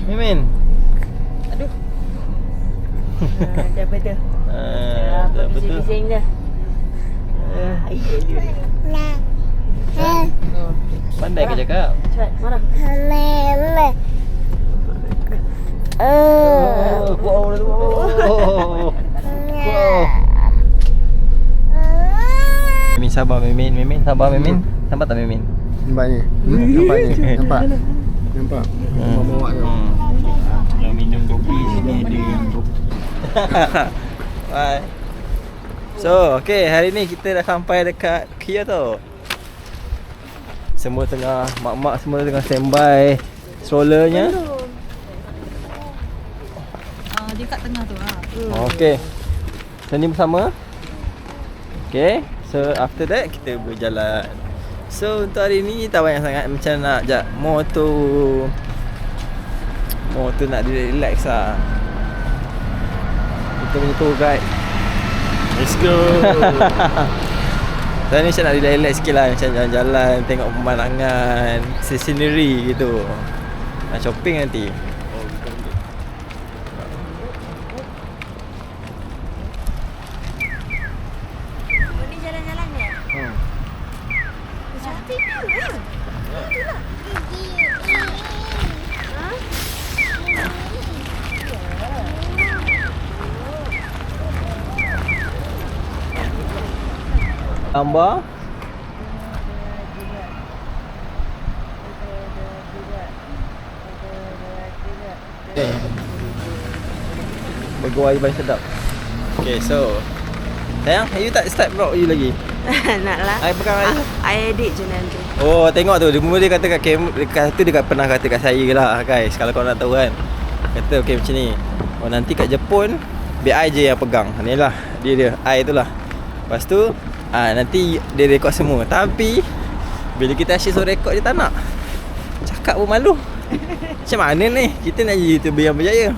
Mimin. Aduh. Dah betul. Dah betul. Bising-bising dah. Iya dia. Pandai ke cakap? Cepat, mana? Wow, tu. Wow. Mimin sabar Mimin, Mimin sabar Mimin. Nampak tak Mimin? Nampak ni. Nampak ni. Nampak. Nampak. Bawa tu. Yang minum kopi sini ada yang kopi. Bye. So, okay, hari ni kita dah sampai dekat Kyoto. Semua tengah, mak-mak semua tengah standby strollernya. Dia kat tengah tu lah. Okay, sendi bersama. Okay, so after that kita berjalan. So untuk hari ni tak banyak sangat macam nak more tu nak relax lah. Kita punya tour guide. Let's go. Saya ni macam nak relax sikit lah. Macam jalan-jalan, tengok pemandangan, scenery gitu. Nak shopping nanti. Ni jalan-jalan ni. Cantik ni. Itulah. Gambar. Bergua air paling sedap. Okay, so sayang, you tak start vlog you lagi? Nak lah. I pegang air. I edit je nanti. Oh, tengok tu. Dia kata kat dia pernah kata kat saya lah guys. Kalau kau nak tahu kan. Kata okay macam ni. Oh, nanti kat Jepun biar I je yang pegang. Ni lah. Dia I tu lah. Lepas tu nanti dia rekod semua. Tapi bila kita asyik suruh rekod dia tak nak. Cakap pun malu. Macam mana ni? Kita nak jadi YouTuber yang berjaya.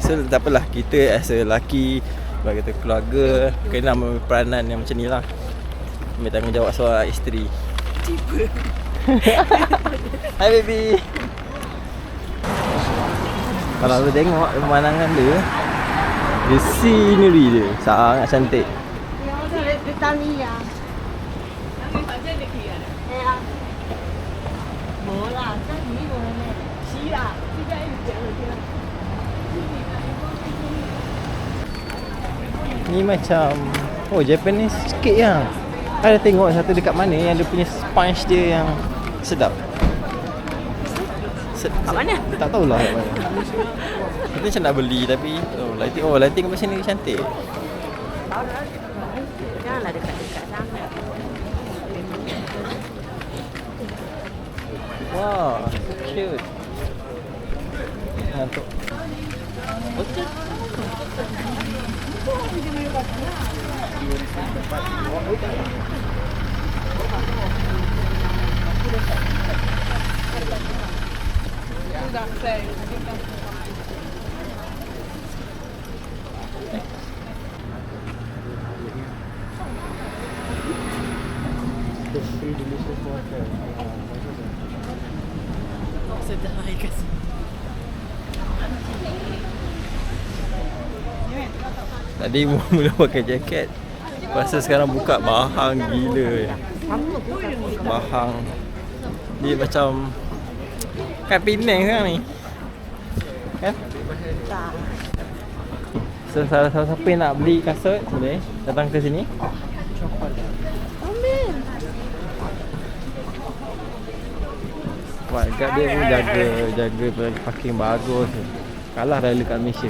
So tak apalah. Kita as a lelaki, bagi kata keluarga, kena ambil peranan yang macam ni lah. Ambil tanggungjawab seorang isteri. Tiba. Hi baby. Kalau lu tengok pemandangan dia, the scenery dia sangat cantik. Dia tani ya. Bola, tani bola. Sila. Ni macam Japanese sikit yang. Ada tengok satu dekat mana yang dia punya sponge dia yang sedap. Kat mana? Tak tahulah kat mana. Kita macam nak beli tapi lighting kat sini cantik. Janganlah dekat-dekat sangat. Wow, so cute. Ngantuk. Okay. Sedai kasi. Tadi mula pakai jaket. Lepas tu sekarang buka bahang gila. Bahang. Dia macam kat Penang sekarang ni. Kan? Tak. So siapa yang nak beli kasut boleh datang ke sini. Ambil. Warga dia pun jaga parking bagus. Kalah rally kat Malaysia.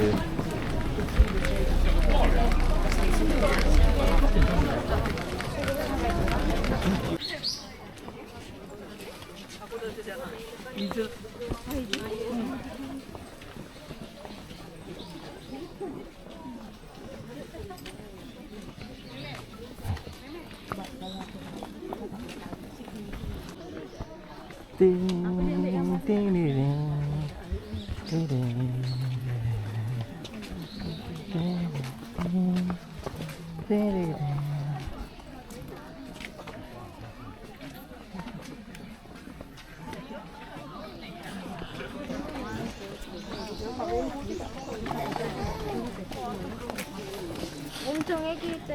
Ting ting ding ding.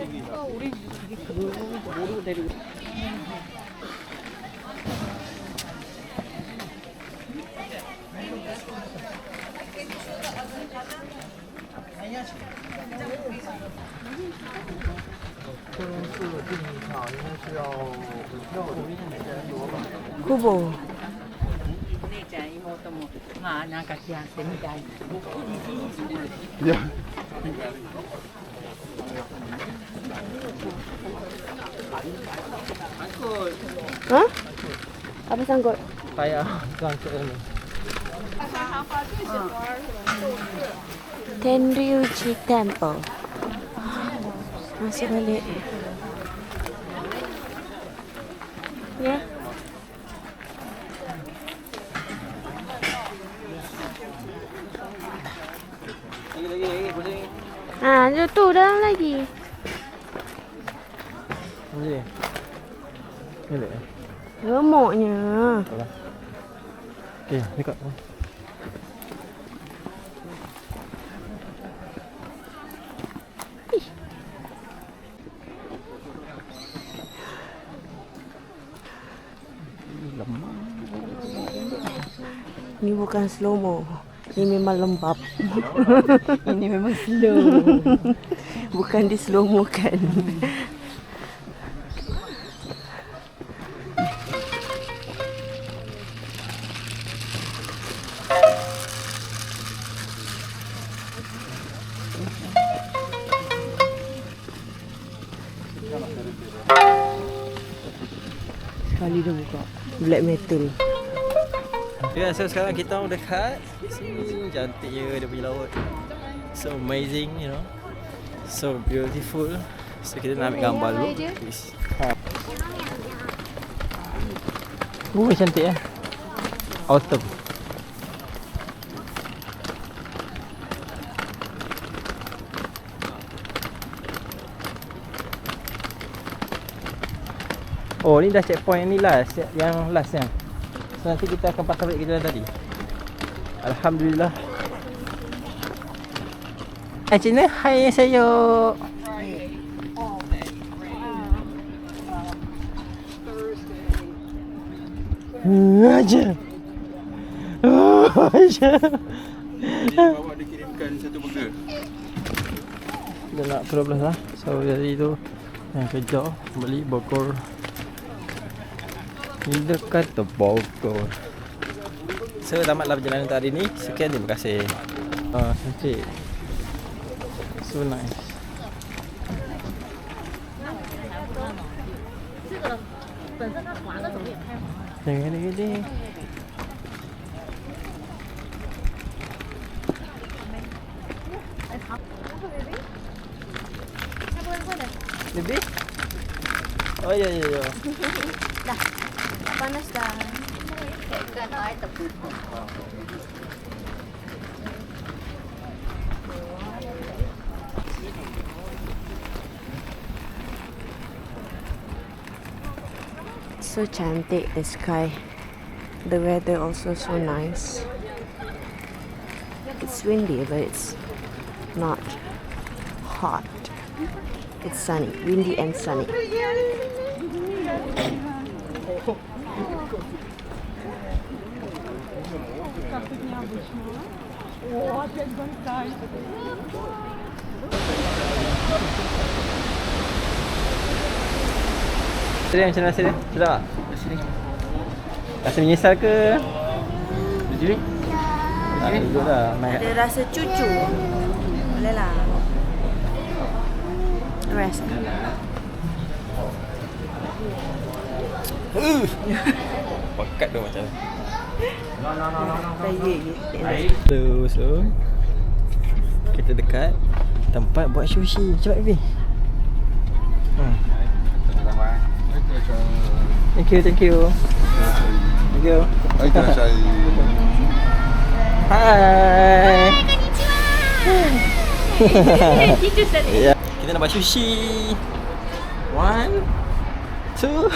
우리 그거 모르고 내리고. 후보. 내자 이모도 뭐 나같이 한 셈이다. Ya. Hah? Apa sangkut? Payah sangkut ni. Tenryuji Temple. Masuk balik. Ya. Lagi boleh. Ah, tu dalam lagi. Ni. Ni le. Remuknya. Alah. Okey, dekat. Ni bukan slow mo. Ini memang lembab. Ini memang slow. Bukan di slow mo kan. Sekali dah buka. Black metal. Ya, so sekarang kita orang dekat sini. Cantiknya dia punya laut. So amazing, you know. So beautiful. So kita nak ambil gambar dulu. Please. Cantik ya. Autumn. Oh, ni dah checkpoint ni last. Yang last yang. So nanti kita akan patah balik ke jalan tadi. Alhamdulillah. Cina, hai sayo. Aja. Aja. Bawa dikirimkan satu burger. Dia nak 12 lah. So dari tu yang kerja beli Bogor. Ini dekat tu Bogor. So tamatlah perjalanan untuk hari ni. Sekian, terima kasih. Cantik. So nice. Gede-gede. Lebih? Oh ya ya ya. Panas dah. So cantik the sky. The weather also so nice. It's windy but it's not hot. It's sunny, windy and sunny. Sini macam mana rasa dia? Sedap tak? Rasa menyesal ke? Di sini? Duduk lah. Ada rasa cucu. Boleh lah. Rasa. Pekat tu macam. So kita dekat tempat buat sushi. Cepat baby. Thank you, thank you. Thank you. Hai. Ya, kita nak buat sushi. 1 2.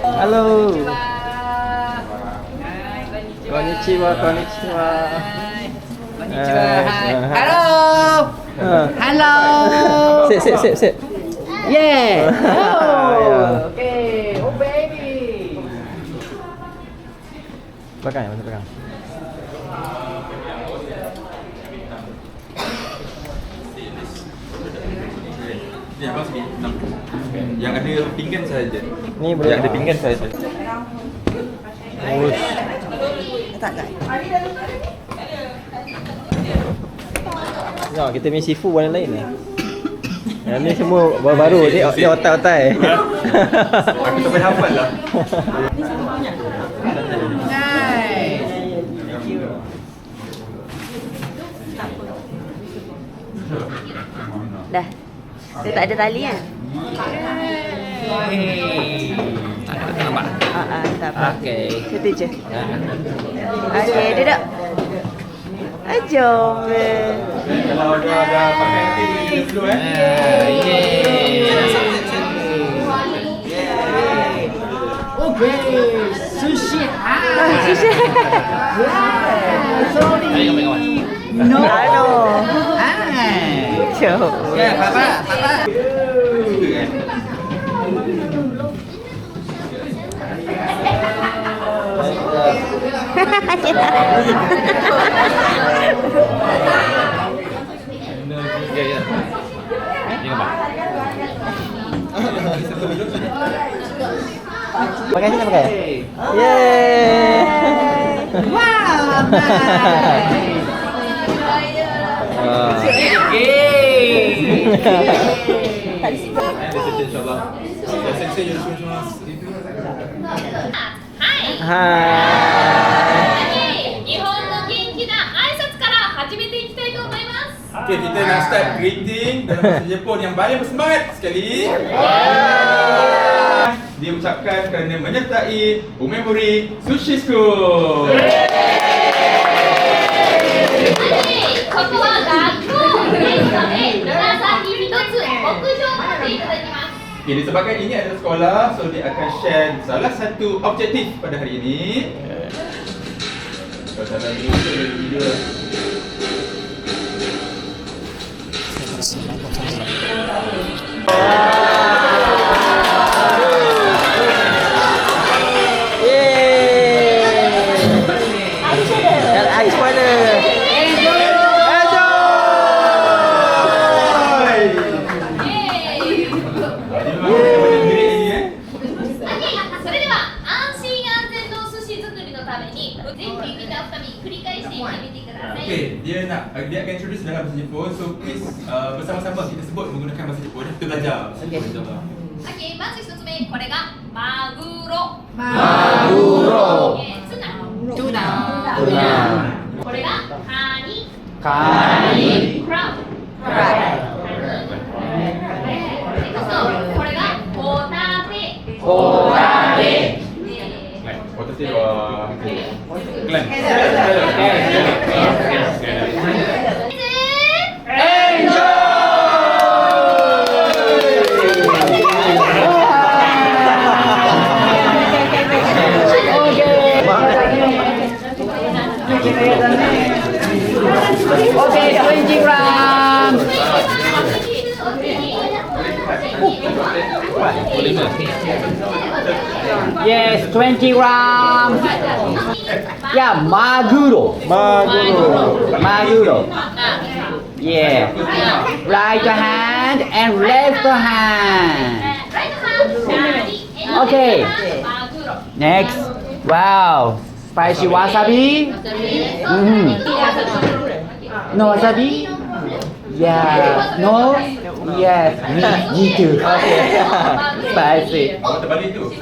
Halo. Konnichiwa, konnichiwa. Halo. Hello. Sit. Yeah. Yeah. Okay. Oh baby. Pegang, masa pegang. Ni abang sini 6. Yang ada pinggan sahaja. Ni boleh. Yang ada pinggan sahaja. Ush. Ya, kita punya seafood warna lain ni. Yang ni semua baru-baru. Dia otai-otai. Aku tak boleh hafal lah. Nice. Dah. Dia tak ada tali kan? Tak apa. Okey. Itu je. Okey, duduk. Jom. Kalau dia ada pakai aktiviti dulu Okay. Sushi. Sorry. No. Ano? Jom. Yeah, papa. Pakai sini pakai. Yeay. Wow. Hai. 日本の元気な挨拶から始めていきたいと思います。 Okey, kita nak start greeting dalam bahasa Jepun yang paling bersemangat sekali. Dia ucapkan kerana menyertai Umemori Sushi School. ここは学校ですので、皆さんに一つ目標を持っていただきます。 Okay, disebabkan ini adalah sekolah, so dia akan share salah satu objektif pada hari ini. Kalau salah dulu, tu ada video lah. Yeay. Spoiler. Okay, dia akan introduce dalam bahasa Jepun, so please bersama-sama kita sebut menggunakan bahasa Jepun. Kita belajar. Okay, まず一つ目、これがマグロ。マグロ。ツナ。ツナ。これがカニ。カニ。クラブ。これがホタテ。ホタテ。Hotel dua Glenn. Okay, 20 grams. Yes, 20 grams. Yeah, maguro. Maguro. Yeah. Right hand and left hand. Okay. Next. Wow. Spicy wasabi. No wasabi? Yeah. No? Yes. Me too. Spicy. Terbalik tu.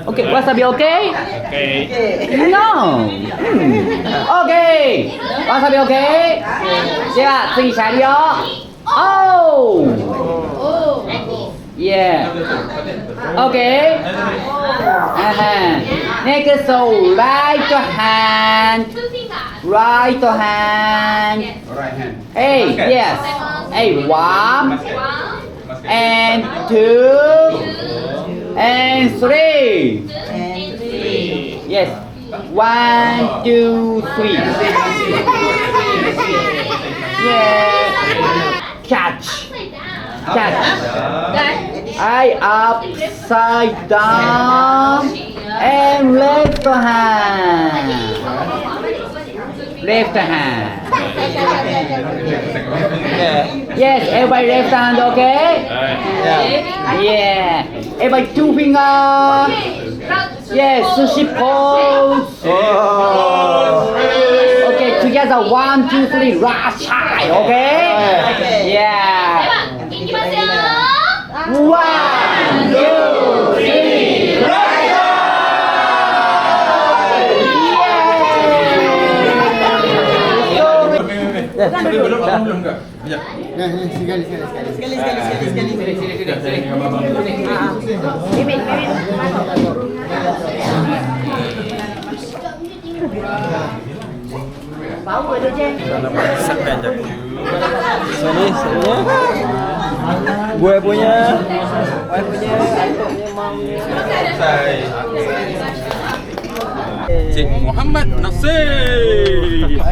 Okay, wasabi okay? No. Okay. Wasabi okay? では次シャリを。Oh. Yeah. Okay. Next, so right hand. Right hand. Hey, yes. Hey, 1 and 2 and 3. Yes. 1, 2, 3. Yeah. Catch. Catch. I upside down and left hand. Left hand. Yes, everybody left hand, okay? Yeah. Everybody 2 finger. Yes, sushi pose. Okay, together 1, 2, 3, rush high, okay? Yeah. いきますよ 1, 2, 3, rush Belum ke? Sekejap. Sekali. Dalam masakkan je. So ni sebenarnya gue punya, wife punya, atuk punya, mak punya. Cik Muhammad Nasir.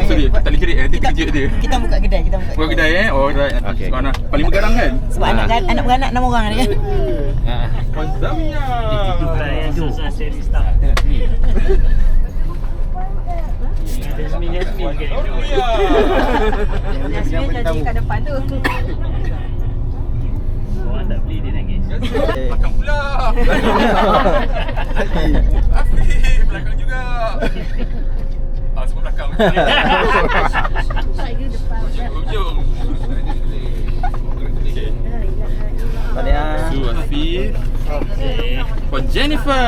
Sorry, tali kerik nanti terkejut dia. Kita buka kedai, kita buka. Buat kedai Oh, right. Okay. Mana? Paling bergarang kan? Sebab anak beranak 6 orang ni kan. Wazamnya. Jasmine jadi kat depan tu. Belakang pula. Afif, belakang juga. Semua belakang. Ujung. Tahniah. Tu Afif. For Jennifer.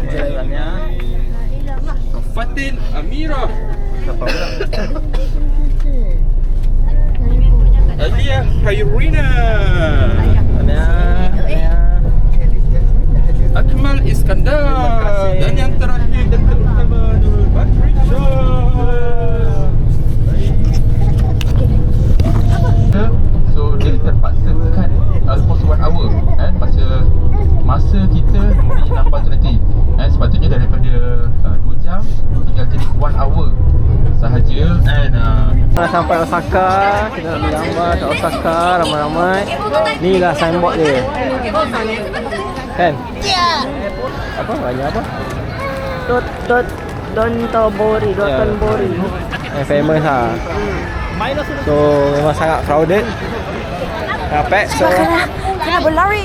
Tahniah. For Fatin Amirah. Alia Khairina. Tahniah. Akmal Iskandar. Dan yang terakhir dan terutama Nurul Batrisha. So dia terpaksa cut almost 1 hour masa kita membeli nambah tu nanti. Sepatutnya daripada 2 jam tinggal jadi 1 hour sahaja. Dah sampai Osaka, kita nak ambil gambar kat Osaka ramai-ramai. Ni lah signboard dia. Kan? Apa? Banyak apa? Dotonbori. Yang famous lah. So memang sangat crowded. Pack. So Kena berlari.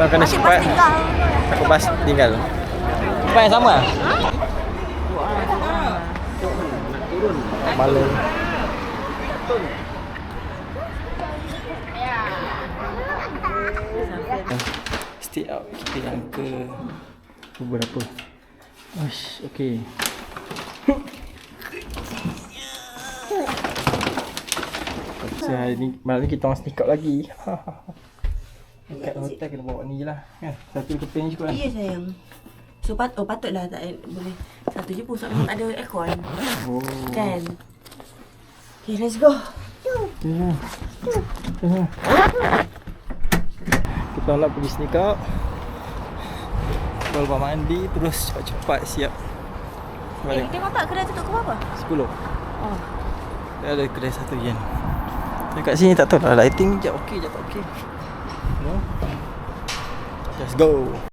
kau kena Masih cepat. bas tinggal. Takut bas tinggal. Tempat yang sama? Malu. Stay out. Kita yang ke berapa? Uish, okay. So hari ni, malam ni kita orang sneak out lagi. Dekat hotel kena bawa ni je lah kan? Satu keping je cukup lah. Ya sayang. So patutlah tak boleh. Satu je pun sebab memang ada aircon. Oh. Kan. Okay, let's go. Kita orang nak pergi sneak out. Lepas mandi terus cepat-cepat siap balik. Tengok tak kedai tutup ke apa? 10. Dia ada kedai 1 yen. Dekat sini tak tahu lah lighting jap okey jap tak okey. No. Let's go.